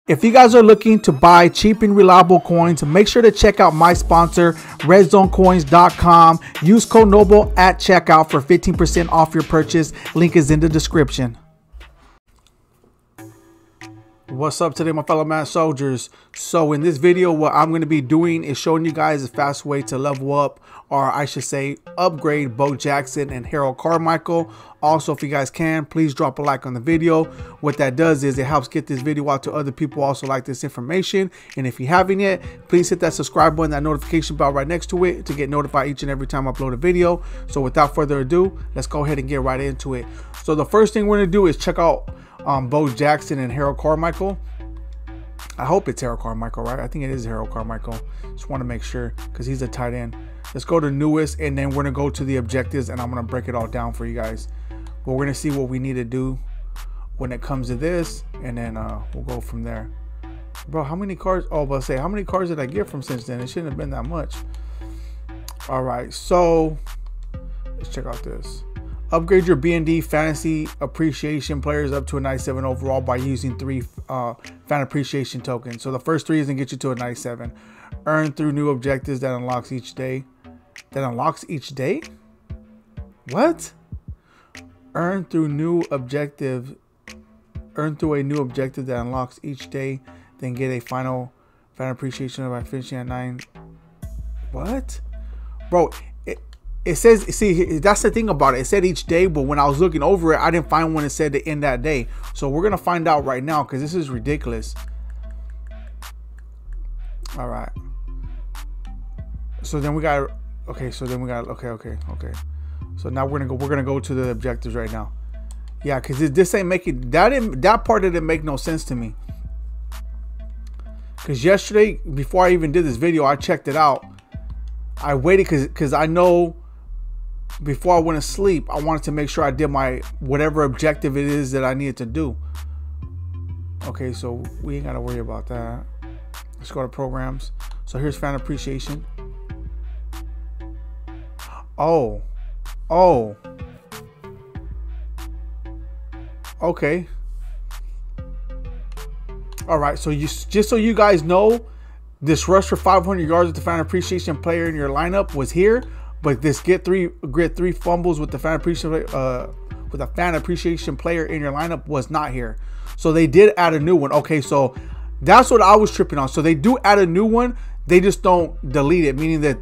If you guys are looking to buy cheap and reliable coins, make sure to check out my sponsor, redzonecoins.com. Use code NOBLE at checkout for 15% off your purchase. Link is in the description. What's up today, my fellow man soldiers? So in this video, what I'm going to be doing is showing you guys a fast way to level up, or I should say upgrade, Bo Jackson and Harold Carmichael. Also, if you guys can, please drop a like on the video. What that does is it helps get this video out to other people who also like this information. And if you haven't yet, please hit that subscribe button, that notification bell right next to it to get notified each and every time I upload a video. So without further ado, let's go ahead and get right into it. So the first thing we're going to do is check out Bo Jackson and Harold Carmichael. I hope it's Harold Carmichael, right? I think it is Harold Carmichael. Just want to make sure because he's a tight end. Let's go to newest, and then we're going to go to the objectives, and I'm going to break it all down for you guys. But we're going to see what we need to do when it comes to this, and then we'll go from there. Bro, how many cards? Oh, but say, how many cards did I get from since then? It shouldn't have been that much. All right, so let's check out this. Upgrade your BND fantasy appreciation players up to a 97 overall by using 3 fan appreciation tokens. So the first 3 is gonna get you to a 97. Earn through new objectives that unlocks each day. That unlocks each day? What? Earn through new objective. Earn through a new objective that unlocks each day. Then get a final fan appreciation by finishing at 9. What? Bro, it says, see, that's the thing about it. It said each day, but when I was looking over it, I didn't find one that said to end that day. So we're going to find out right now because this is ridiculous. All right. So then we got, okay. So then we got, okay. So now we're going to go to the objectives right now. Yeah, because this ain't making, that part didn't make no sense to me. Because yesterday, before I even did this video, I checked it out. I waited because I know before I went to sleep, I wanted to make sure I did my whatever objective it is that I needed to do. Okay, so we ain't got to worry about that. Let's go to programs. So here's fan appreciation. Oh. Okay. All right, so just so you guys know, this rush for 500 yards with the fan appreciation player in your lineup was here, but this get three fumbles with the fan appreciation player in your lineup was not here. So they did add a new one. Okay, so that's what I was tripping on. So they do add a new one. They just don't delete it, meaning that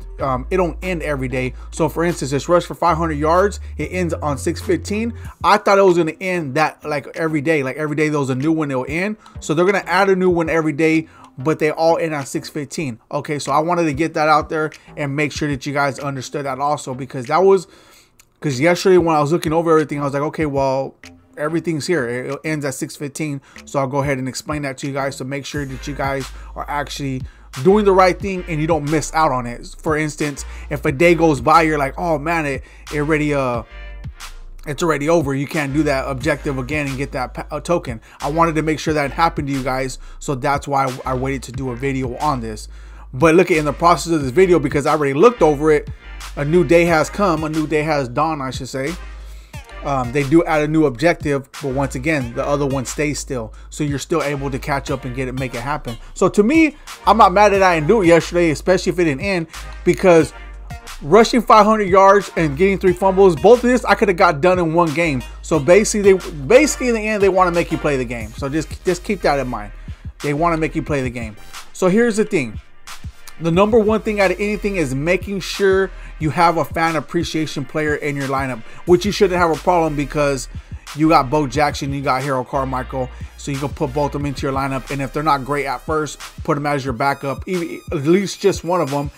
it don't end every day. So for instance, this rush for 500 yards, it ends on 6:15. I thought it was going to end that like every day. Like every day there was a new one, it'll end. So they're going to add a new one every day, but they all end on 6:15. Okay, so I wanted to get that out there and make sure that you guys understood that also, because yesterday when I was looking over everything, I was like, okay, well, everything's here. It ends at 6:15. So I'll go ahead and explain that to you guys to make sure that you guys are actually doing the right thing and you don't miss out on it. For instance, if a day goes by, you're like, oh man, it's already over. You can't do that objective again and get that token. I wanted to make sure that happened to you guys, so that's why I waited to do a video on this. But look, in the process of this video, because I already looked over it, a new day has come, a new day has dawned, I should say. They do add a new objective, but once again, the other one stays still, so you're still able to catch up and make it happen. So to me, I'm not mad that I didn't do it yesterday, especially if it didn't end, because rushing 500 yards and getting 3 fumbles, both of this I could have got done in one game. So basically in the end, they want to make you play the game. So just keep that in mind. They want to make you play the game. So here's the thing. The number one thing out of anything is making sure you have a fan appreciation player in your lineup, which you shouldn't have a problem because you got Bo Jackson, you got Harold Carmichael, so you can put both of them into your lineup. And if they're not great at first, put them as your backup, even at least just one of them,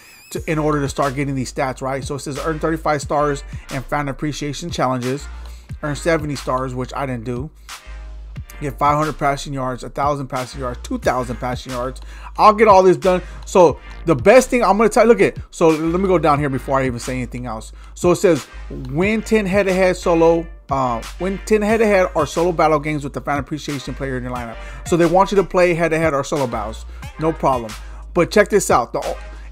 in order to start getting these stats, right? So it says earn 35 stars and fan appreciation challenges, earn 70 stars, which I didn't do. Get 500 passing yards, 1,000 passing yards, 2,000 passing yards. I'll get all this done. So the best thing I'm going to tell you, look at, so let me go down here before I even say anything else. So it says win 10 head-to-head solo, win 10 head-to-head or solo battle games with the fan appreciation player in your lineup. So they want you to play head-to-head or solo battles. No problem. But check this out.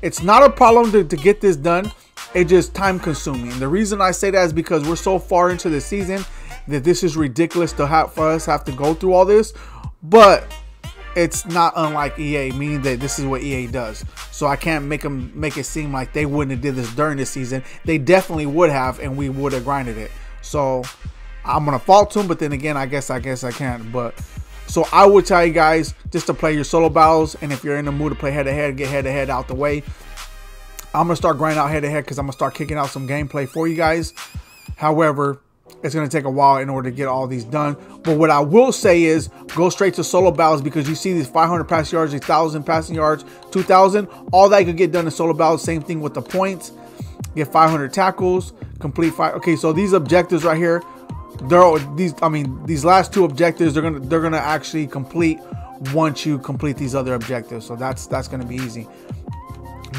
It's not a problem to get this done. It's just time consuming. And the reason I say that is because we're so far into the season that this is ridiculous to have for us have to go through all this. But it's not unlike EA, meaning that this is what EA does. So I can't make it seem like they wouldn't have did this during the season. They definitely would have, and we would have grinded it. So I'm gonna fault them, but then again, I guess I can't. But so I would tell you guys just to play your solo battles, and if you're in the mood to play head-to-head, get head-to-head out the way. I'm gonna start grinding out head-to-head because I'm gonna start kicking out some gameplay for you guys. However, it's going to take a while in order to get all these done. But what I will say is go straight to solo battles, because you see these 500 passing yards, 1,000 passing yards, 2,000. All that you could get done in solo battles. Same thing with the points. Get 500 tackles, complete 5. Okay, so these objectives right here, these last 2 objectives, they're gonna actually complete once you complete these other objectives. So that's going to be easy.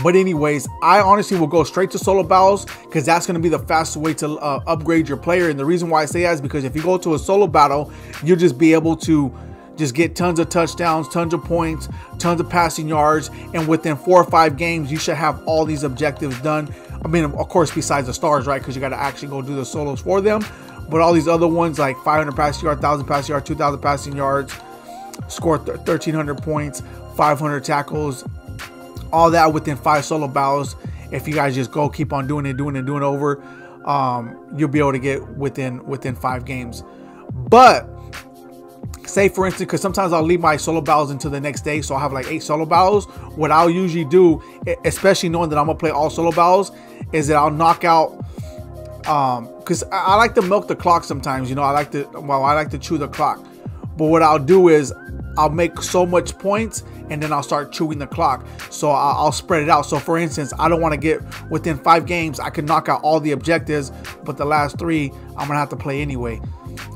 But anyways, I honestly will go straight to solo battles because that's going to be the fastest way to upgrade your player. And the reason why I say that is because if you go to a solo battle, you'll just be able to just get tons of touchdowns, tons of points, tons of passing yards. And within 4 or 5 games, you should have all these objectives done. I mean, of course, besides the stars, right? Because you got to actually go do the solos for them. But all these other ones like 500 passing yards, 1,000 passing yards, 2,000 passing yards, score 1,300 points, 500 tackles, all that within 5 solo battles. If you guys just go keep on doing it over, you'll be able to get within 5 games. But say for instance, because sometimes I'll leave my solo battles until the next day, so I'll have like 8 solo battles. What I'll usually do, especially knowing that I'm gonna play all solo battles, is that I'll knock out, because I like to milk the clock sometimes, you know. I like to chew the clock. But what I'll do is I'll make so much points and then I'll start chewing the clock. So I'll spread it out. So for instance, I don't want to get within 5 games. I can knock out all the objectives, but the last 3 I'm gonna have to play anyway.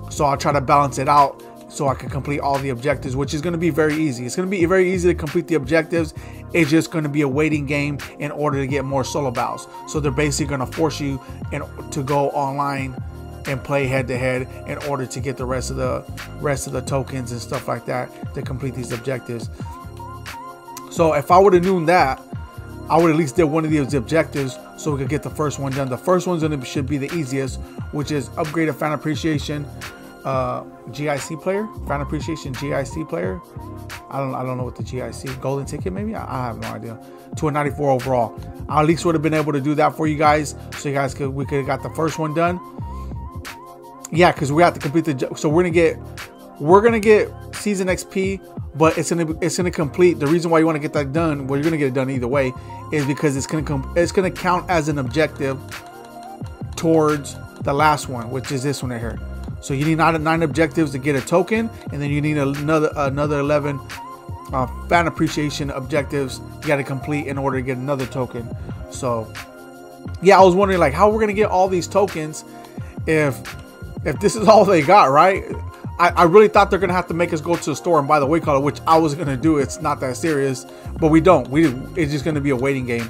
So I'll try to balance it out so I can complete all the objectives, which is going to be very easy. It's going to be very easy to complete the objectives. It's just going to be a waiting game in order to get more solo battles. So they're basically going to force you to go online and play head-to-head in order to get the rest of the tokens and stuff like that to complete these objectives. So if I would have known that, I would at least did one of these objectives so we could get the first one done. The first one's should be the easiest, which is upgraded fan appreciation GIC player, fan appreciation GIC player. I don't know what the GIC, golden ticket maybe, I have no idea. To a 94 overall. I at least would have been able to do that for you guys, so you guys we could have got the first one done. Yeah, because we have to complete the, so we're gonna get season XP, but it's gonna complete. The reason why you want to get that done, well, you're gonna get it done either way, is because it's gonna count as an objective towards the last one, which is this one right here. So you need 9 objectives to get a token, and then you need another 11 fan appreciation objectives you got to complete in order to get another token. So yeah, I was wondering like how we're gonna get all these tokens if this is all they got, right? I really thought they're gonna have to make us go to the store and buy the weight collar, which I was gonna do. It's not that serious, but we don't. It's just gonna be a waiting game.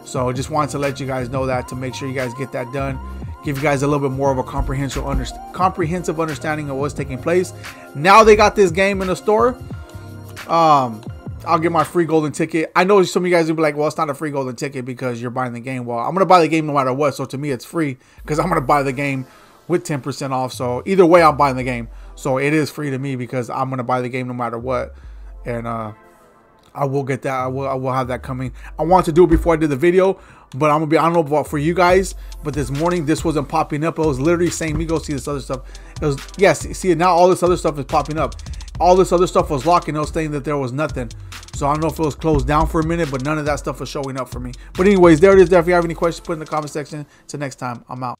So I just wanted to let you guys know that, to make sure you guys get that done. Give you guys a little bit more of a comprehensive understanding of what's taking place. Now they got this game in the store. I'll get my free golden ticket. I know some of you guys will be like, well, it's not a free golden ticket because you're buying the game. Well, I'm going to buy the game no matter what. So to me, it's free because I'm going to buy the game with 10% off. So either way, I'm buying the game. So it is free to me because I'm going to buy the game no matter what. And I will get that. I will have that coming. I wanted to do it before I did the video, but I don't know about for you guys, but this morning this wasn't popping up. It was literally saying, "Me go see this other stuff." It was, yes, see now all this other stuff is popping up. All this other stuff was locked, and it was saying that there was nothing. So I don't know if it was closed down for a minute, but none of that stuff was showing up for me. But anyways, there it is. If you have any questions, put in the comment section. Till next time, I'm out.